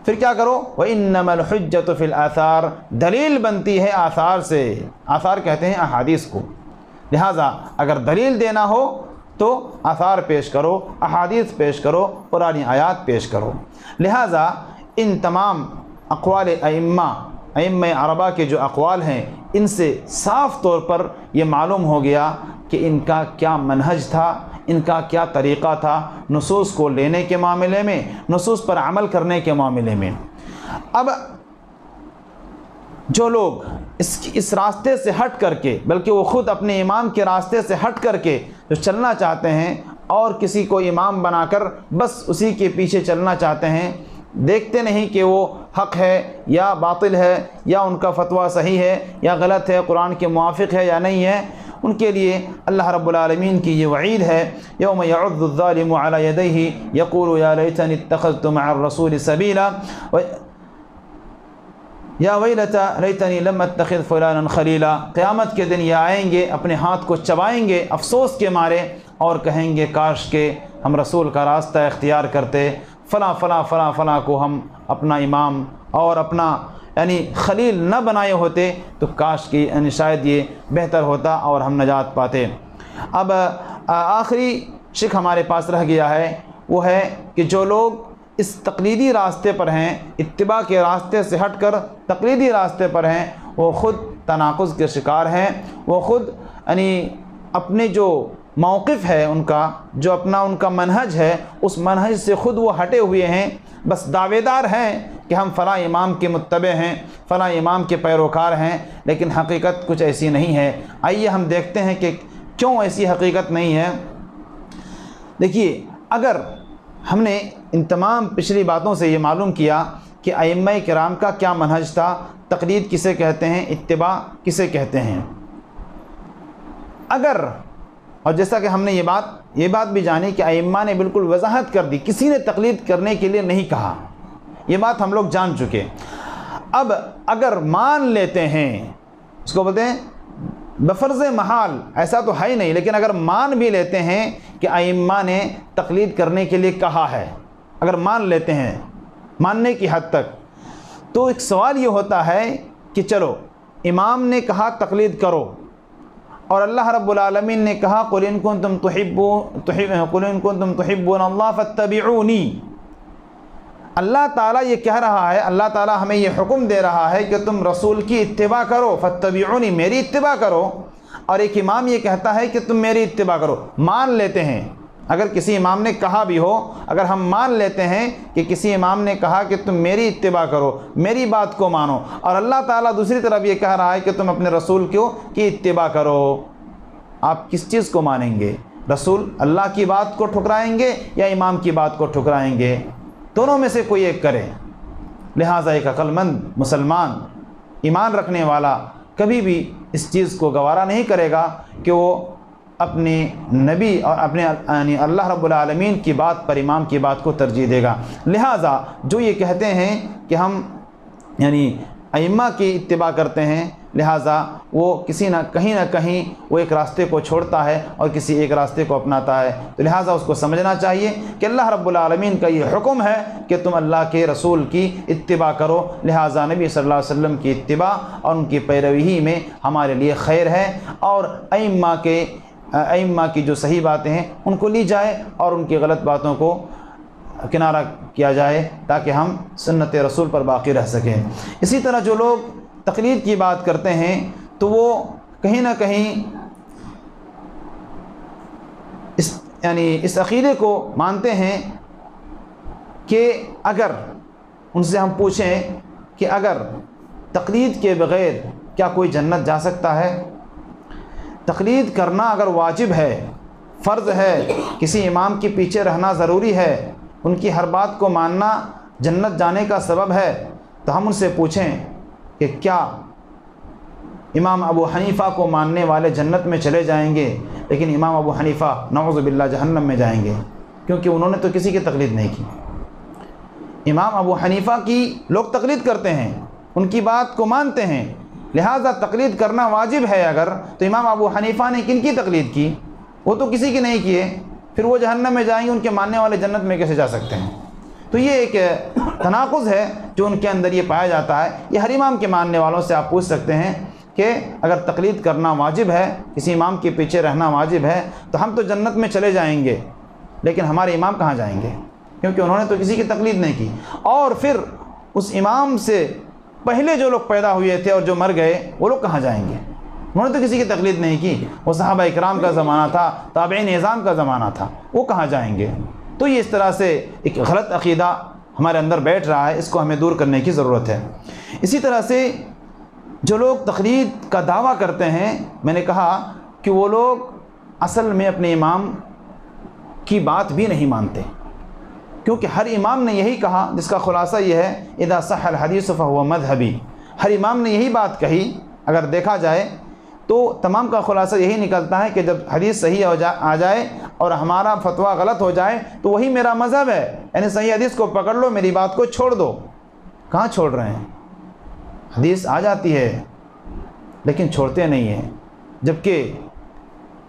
پھر کیا کرو، وَإِنَّمَا الْحُجَّةُ فِي الْآثَارِ، دلیل بنتی ہے آثار سے، آثار کہتے ہیں احادیث کو، لہذا اگر دلیل دینا ہو تو آثار پیش کرو، احادیث پیش کرو، قرآنی آیات پیش کرو۔ لہذا ان تمام اقوال ائمہ اربعہ کے جو اقوال ہیں، ان سے صاف طور پر یہ معلوم ہو گیا کہ ان کا کیا منہج تھا، ان کا کیا طریقہ تھا نصوص کو لینے کے معاملے میں، نصوص پر عمل کرنے کے معاملے میں۔ اب جو لوگ اس راستے سے ہٹ کر کے، بلکہ وہ خود اپنے امام کے راستے سے ہٹ کر کے جو چلنا چاہتے ہیں اور کسی کو امام بنا کر بس اسی کے پیچھے چلنا چاہتے ہیں، دیکھتے نہیں کہ وہ حق ہے یا باطل ہے، یا ان کا فتویٰ صحیح ہے یا غلط ہے، قرآن کے موافق ہے یا نہیں ہے، ان کے لیے اللہ رب العالمین کی یہ وعید ہے، یوم یعض الظالم علی یدیہ یقول یا لیتنی اتخذت مع الرسول سبیلا یا ویلتی لیتنی لم اتخذ فلانا خلیلا، قیامت کے دن یہ آئیں گے، اپنے ہاتھ کو چبائیں گے افسوس کے مارے اور کہیں گے کاش کہ ہم رسول کا راستہ اختیار کرتے، فلاں فلاں فلاں فلاں کو ہم اپنا امام اور اپنا یعنی خلیل نہ بنائے ہوتے تو کاش کہ یعنی شاید یہ بہتر ہوتا اور ہم نجات پاتے۔ اب آخری شک ہمارے پاس رہ گیا ہے، وہ ہے کہ جو لوگ اس تقلیدی راستے پر ہیں، اتباع کے راستے سے ہٹ کر تقلیدی راستے پر ہیں، وہ خود تناقض کے شکار ہیں، وہ خود یعنی اپنے جو موقف ہے ان کا، جو اپنا ان کا منہج ہے، اس منہج سے خود وہ ہٹے ہوئے ہیں، بس دعوے دار ہیں کہ ہم فلاں امام کے متبع ہیں، فلاں امام کے پیروکار ہیں، لیکن حقیقت کچھ ایسی نہیں ہے۔ آئیے ہم دیکھتے ہیں کہ کیوں ایسی حقیقت نہیں ہے۔ دیکھیے، اگر ہم نے ان تمام پچھلی باتوں سے یہ معلوم کیا کہ ائمہ کرام کا کیا منہج تھا، تقلید کسے کہتے ہیں، اتباع کسے کہتے ہیں، اگر اور جیسا کہ ہم نے یہ بات بھی جانی کہ ائمہ نے بالکل وضاحت کر دی، کسی نے تقلید کرنے کے لیے نہیں کہا، یہ بات ہم لوگ جان چکے۔ اب اگر مان لیتے ہیں، اس کو بولتے ہیں بفرض محال، ایسا تو ہے ہی نہیں، لیکن اگر مان بھی لیتے ہیں کہ ائمہ نے تقلید کرنے کے لیے کہا ہے، اگر مان لیتے ہیں ماننے کی حد تک، تو ایک سوال یہ ہوتا ہے کہ چلو امام نے کہا تقلید کرو، اور اللہ رب العالمین نے کہا قُلْ إِن كُنتُمْ تُحِبُّونَ اللَّهَ فَاتَّبِعُونِي، اللہ تعالیٰ یہ کہہ رہا ہے، اللہ تعالیٰ ہمیں یہ حکم دے رہا ہے کہ تم رسول کی اتباع کرو، فَاتَّبِعُونِي، میری اتباع کرو، اور ایک امام یہ کہتا ہے کہ تم میری اتباع کرو۔ مان لیتے ہیں، اگر کسی امام نے کہا بھی ہو، اگر ہم مان لیتے ہیں کہ کسی امام نے کہا کہ تم میری اتباع کرو، میری بات کو مانو، اور اللہ تعالیٰ دوسری طرف یہ کہہ رہا ہے کہ تم اپنے رسول کی اتباع کرو، آپ کس چیز کو مانیں گے؟ رسول اللہ کی بات کو ٹھکرائیں گے یا امام کی بات کو ٹھکرائیں گے؟ دونوں میں سے کوئی ایک کرے، لہٰذا ایک عقلمند مسلمان ایمان رکھنے والا کبھی بھی اس چیز کو گوارا نہیں کرے گا کہ وہ اپنے نبی اور اپنے یعنی اللہ رب العالمین کی بات پر امام کی بات کو ترجیح دے گا۔ لہٰذا جو یہ کہتے ہیں کہ ہم یعنی ائمہ کی اتباع کرتے ہیں، لہٰذا وہ کہیں نہ کہیں وہ ایک راستے کو چھوڑتا ہے اور کسی ایک راستے کو اپناتا ہے، تو لہٰذا اس کو سمجھنا چاہیے کہ اللہ رب العالمین کا یہ حکم ہے کہ تم اللہ کے رسول کی اتباع کرو، لہٰذا نبی صلی اللہ علیہ وسلم کی اتباع اور ان کی پیروی میں ہمارے لیے خیر ہے، اور ائمہ کی جو صحیح باتیں ہیں ان کو لی جائے اور ان کی غلط باتوں کو کنارہ کیا جائے تاکہ ہم سنت رسول پر باقی رہ سکیں۔ اسی طرح جو لوگ تقلید کی بات کرتے ہیں تو وہ کہیں نہ کہیں اس عقیدے کو مانتے ہیں کہ اگر ان سے ہم پوچھیں کہ اگر تقلید کے بغیر کیا کوئی جنت جا سکتا ہے؟ تقلید کرنا اگر واجب ہے، فرض ہے، کسی امام کے پیچھے رہنا ضروری ہے، ان کی ہر بات کو ماننا جنت جانے کا سبب ہے، تو ہم ان سے پوچھیں کہ کیا امام ابو حنیفہ کو ماننے والے جنت میں چلے جائیں گے لیکن امام ابو حنیفہ نعوذ باللہ جہنم میں جائیں گے، کیونکہ انہوں نے تو کسی کی تقلید نہیں کی۔ امام ابو حنیفہ کی لوگ تقلید کرتے ہیں، ان کی بات کو مانتے ہیں، لہٰذا تقلید کرنا واجب ہے اگر، تو امام ابو حنیفہ نے کن کی تقلید کی؟ وہ تو کسی کی نہیں کیے، پھر وہ جہنم میں جائیں گے، ان کے ماننے والے جنت میں کیسے جا سکتے ہیں؟ تو یہ ایک تناقض ہے جو ان کے اندر یہ پایا جاتا ہے۔ یہ ہر امام کے ماننے والوں سے آپ پوچھ سکتے ہیں کہ اگر تقلید کرنا واجب ہے، کسی امام کے پیچھے رہنا واجب ہے، تو ہم تو جنت میں چلے جائیں گے لیکن ہمارے امام کہاں جائیں گے؟ کیونکہ انہوں نے تو کسی کی تقلید نہیں کی۔ اور پھر اس امام سے پہلے جو لوگ پیدا ہوئے تھے اور جو مر گئے وہ لوگ کہاں جائیں گے؟ انہوں نے تو کسی کی تقلید نہیں کی، وہ صحابہ اکرام کا زمانہ تھا، تابعین اعظام کا زمانہ تھا، وہ کہاں جائیں گے؟ تو یہ اس طرح سے ایک غلط عقیدہ ہمارے اندر بیٹھ رہا ہے، اس کو ہمیں دور کرنے کی ضرورت ہے۔ اسی طرح سے جو لوگ تقلید کا دعویٰ کرتے ہیں، میں نے کہا کہ وہ لوگ اصل میں اپنے امام کی بات بھی نہیں مانتے، کیونکہ ہر امام نے یہی کہا، جس کا خلاصہ یہ ہے اذا صح الحدیث فهو مذہبی، ہر امام نے یہی بات کہی۔ اگر دیکھا جائے تو تمام کا خلاصہ یہی نکلتا ہے کہ جب حدیث صحیح آ جائے اور ہمارا فتویٰ غلط ہو جائے تو وہی میرا مذہب ہے، یعنی صحیح حدیث کو پکڑ لو، میری بات کو چھوڑ دو۔ کہاں چھوڑ رہے ہیں؟ حدیث آ جاتی ہے لیکن چھوڑتے نہیں ہیں، جبکہ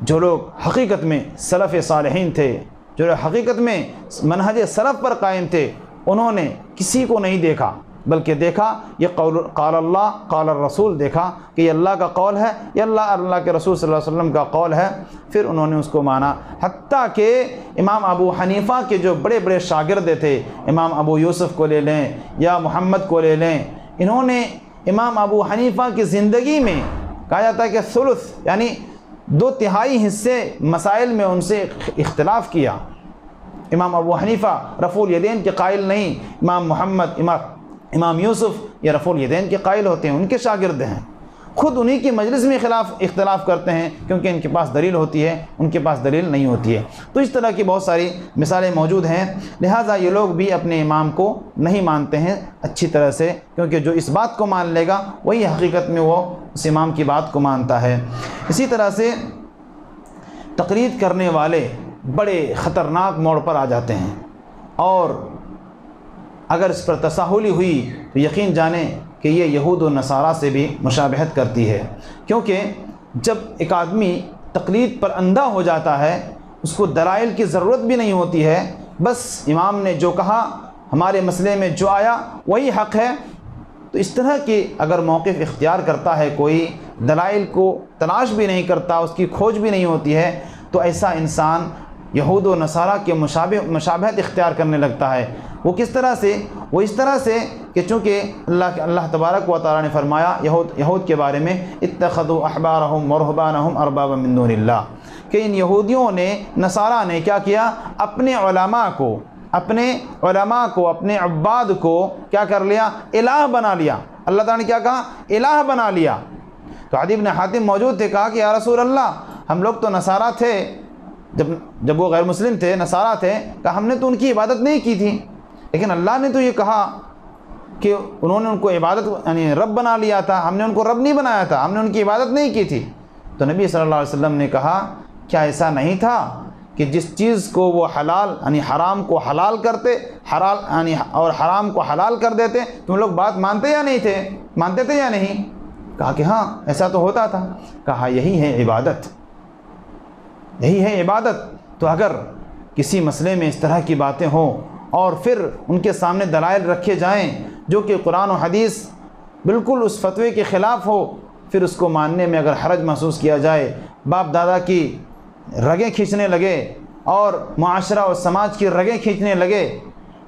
جو لوگ حقیقت میں سلف صالحین تھے، جو لوگ حقیقت میں منہج سلف پر قائم تھے، انہوں نے کسی کو نہیں دیکھا بلکہ دیکھا یہ قال اللہ قال الرسول، دیکھا کہ یہ اللہ کا قول ہے، یہ اللہ کے رسول صلی اللہ علیہ وسلم کا قول ہے، پھر انہوں نے اس کو مانا۔ حتیٰ کہ امام ابو حنیفہ کے جو بڑے بڑے شاگرد تھے، امام ابو یوسف کو لے لیں یا محمد کو لے لیں، انہوں نے امام ابو حنیفہ کی زندگی میں کہا جاتا ہے کہ ثلث یعنی 2/3 حصے مسائل میں ان سے اختلاف کیا۔ امام ابو حنیفہ رفع الیدین کے قائل نہیں، امام محمد امام یوسف یہ رفع الیدین کے قائل ہوتے ہیں، ان کے شاگرد ہیں، خود انہی کی مجلس میں اختلاف کرتے ہیں، کیونکہ ان کے پاس دلیل ہوتی ہے، ان کے پاس دلیل نہیں ہوتی ہے۔ تو اس طرح کی بہت ساری مثالیں موجود ہیں، لہٰذا یہ لوگ بھی اپنے امام کو نہیں مانتے ہیں اچھی طرح سے، کیونکہ جو اس بات کو مان لے گا وہی حقیقت میں وہ اس امام کی بات کو مانتا ہے۔ اسی طرح سے تقلید کرنے والے بڑے خطرناک موڑ پر آ جاتے ہیں، اور اگر اس پر تساہلی ہوئی تو یقین جانیں کہ یہ یہود و نصارہ سے بھی مشابہت کرتی ہے، کیونکہ جب ایک آدمی تقلید پر اندھا ہو جاتا ہے، اس کو دلائل کی ضرورت بھی نہیں ہوتی ہے، بس امام نے جو کہا، ہمارے مسئلے میں جو آیا وہی حق ہے، تو اس طرح کی اگر موقف اختیار کرتا ہے کوئی، دلائل کو تلاش بھی نہیں کرتا، اس کی کھوج بھی نہیں ہوتی ہے، تو ایسا انسان یہود و نصارہ کے مشابہت اختیار کرنے لگتا ہے۔ وہ کس طرح سے؟ وہ اس طرح سے کہ چونکہ اللہ تبارک و تعالیٰ نے فرمایا یہود کے بارے میں اتخذوا احبارهم ورهبانهم اربابا من دون اللہ، کہ ان یہودیوں نے، نصارہ نے کیا کیا؟ اپنے علماء کو، اپنے عباد کو کیا کر لیا؟ الہ بنا لیا۔ اللہ تعالیٰ نے کیا کہا؟ الہ بنا لیا۔ تو عدی بن حاتم موجود تھے، کہا کہ یا رسول اللہ، ہم لوگ تو نصارہ تھے، جب وہ غیر مسلم تھے، نصارہ تھے، کہا ہم نے تو ان کی عبادت نہیں کی تھی، لیکن اللہ نے تو یہ کہا کہ انہوں نے ان کو عبادت یعنی رب بنا لیا تھا، ہم نے ان کو رب نہیں بنایا تھا، ہم نے ان کی عبادت نہیں کی تھی۔ تو نبی صلی اللہ علیہ وسلم نے کہا کیا ایسا نہیں تھا کہ جس چیز کو وہ حلال یعنی حرام کو حلال کرتے، یعنی اور حرام کو حلال کر دیتے، تم لوگ بات مانتے یا نہیں تھے؟ مانتے تھے یا نہیں؟ کہا کہ ہاں ایسا تو ہوتا تھا۔ کہا یہی ہے عبادت، یہی ہے عبادت۔ تو اگر کسی مسئلے میں اس طرح کی باتیں ہوں اور پھر ان کے سامنے دلائل رکھے جائیں جو کہ قرآن و حدیث بالکل اس فتوے کے خلاف ہو، پھر اس کو ماننے میں اگر حرج محسوس کیا جائے، باپ دادا کی رگیں کھینچنے لگے اور معاشرہ اور سماج کی رگیں کھینچنے لگے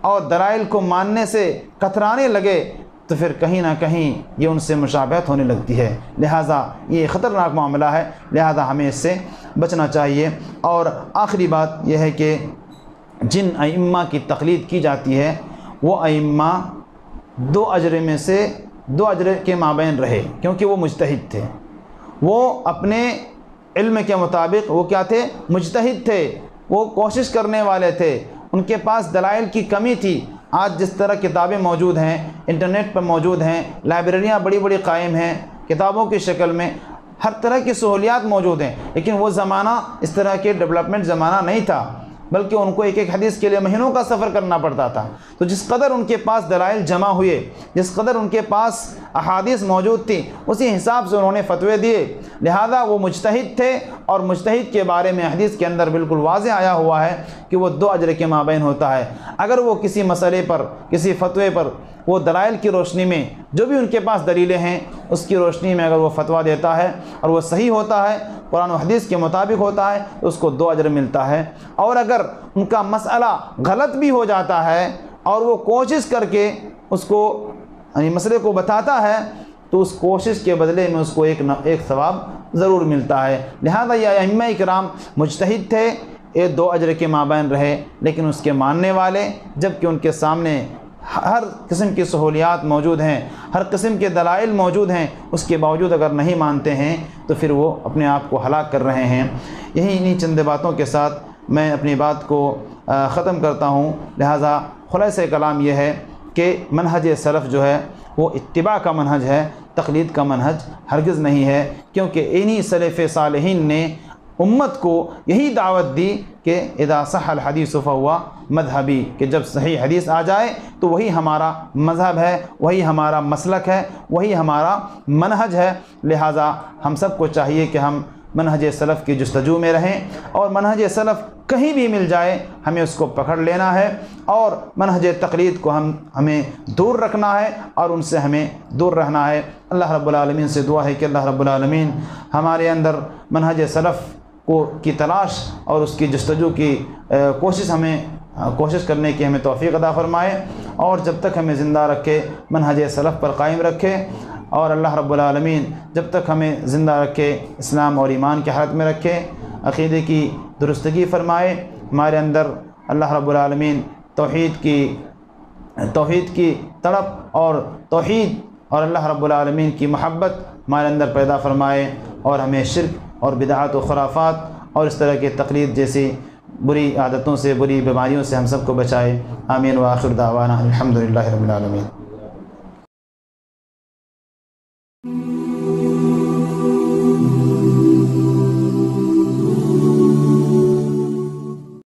اور دلائل کو ماننے سے کترانے لگے، تو پھر کہیں نہ کہیں یہ ان سے مشابہت ہونے لگتی ہے۔ لہٰذا یہ خطرناک معاملہ ہے، لہٰذا ہمیں اس سے بچنا چاہیے۔ اور آخری بات یہ ہے کہ جن ائمہ کی تقلید کی جاتی ہے وہ ائمہ دو اجر میں سے دو اجر کے مابین رہے، کیونکہ وہ مجتہد تھے، وہ اپنے علم کے مطابق وہ کیا تھے؟ مجتہد تھے، وہ کوشش کرنے والے تھے، ان کے پاس دلائل کی کمی تھی۔ آج جس طرح کتابیں موجود ہیں، انٹرنیٹ پر موجود ہیں، لائبریریاں بڑی بڑی قائم ہیں کتابوں کی شکل میں، ہر طرح کی سہولیات موجود ہیں، لیکن وہ زمانہ اس طرح کے ڈیولپمنٹ زمانہ نہیں تھا، بلکہ ان کو ایک ایک حدیث کے لیے مہینوں کا سفر کرنا پڑتا تھا۔ تو جس قدر ان کے پاس دلائل جمع ہوئے، جس قدر ان کے پاس احادیث موجود تھی، اسی حساب سے انہوں نے فتوے دیے۔ لہذا وہ مجتہد تھے، اور مجتہد کے بارے میں حدیث کے اندر بالکل واضح آیا ہوا ہے کہ وہ دو اجر کے مابین ہوتا ہے۔ اگر وہ کسی مسئلے پر، کسی فتوے پر وہ دلائل کی روشنی میں، جو بھی ان کے پاس دلیلیں ہیں اس کی روشنی میں اگر وہ فتویٰ دیتا ہے اور وہ صحیح ہوتا ہے، قرآن و حدیث کے مطابق ہوتا ہے، تو اس کو دو اجر ملتا ہے۔ اور اگر ان کا مسئلہ غلط بھی ہو جاتا ہے اور وہ کوشش کر کے اس کو یعنی مسئلے کو بتاتا ہے، تو اس کوشش کے بدلے میں اس کو ایک ثواب ضرور ملتا ہے۔ لہذا یہ ائمہ کرام مجتہد تھے، یہ دو اجر کے مابین رہے، لیکن اس کے ماننے والے جب کہ ان کے سامنے ہر قسم کی سہولیات موجود ہیں، ہر قسم کے دلائل موجود ہیں، اس کے باوجود اگر نہیں مانتے ہیں تو پھر وہ اپنے آپ کو ہلاک کر رہے ہیں۔ یہی انہی چند باتوں کے ساتھ میں اپنی بات کو ختم کرتا ہوں۔ لہٰذا خلاصہ کلام یہ ہے کہ منہج سلف جو ہے وہ اتباع کا منہج ہے، تقلید کا منہج ہرگز نہیں ہے، کیونکہ انہی سلف صالحین نے امت کو یہی دعوت دی کہ اذا صح الحدیث فہو مذہبی، کہ جب صحیح حدیث آ جائے تو وہی ہمارا مذہب ہے، وہی ہمارا مسلک ہے، وہی ہمارا منہج ہے۔ لہٰذا ہم سب کو چاہیے کہ ہم منہج سلف کی جستجو میں رہیں، اور منہج سلف کہیں بھی مل جائے ہمیں اس کو پکڑ لینا ہے، اور منہج تقلید کو ہمیں دور رکھنا ہے اور ان سے ہمیں دور رہنا ہے۔ اللہ رب العالمین سے دعا ہے کہ اللہ رب العالمین ہمارے اندر منہج سلف کی تلاش اور اس کی جستجو کی کوشش کرنے کی ہمیں توفیق عطا فرمائے، اور جب تک ہمیں زندہ رکھے منہج سلف پر قائم رکھے، اور اللہ رب العالمین جب تک ہمیں زندہ رکھے اسلام اور ایمان کی حالت میں رکھے، عقیدے کی درستگی فرمائے ہمارے اندر۔ اللہ رب العالمین توحید کی تڑپ اور توحید اور اللہ رب العالمین کی محبت ہمارے اندر پیدا فرمائے، اور ہمیں شرک اور بدعات و خرافات اور اس طرح کی تقلید جیسی بری عادتوں سے، بری بیماریوں سے ہم سب کو بچائے۔ آمین وآخر دعوانا الحمدللہ رب العالمین۔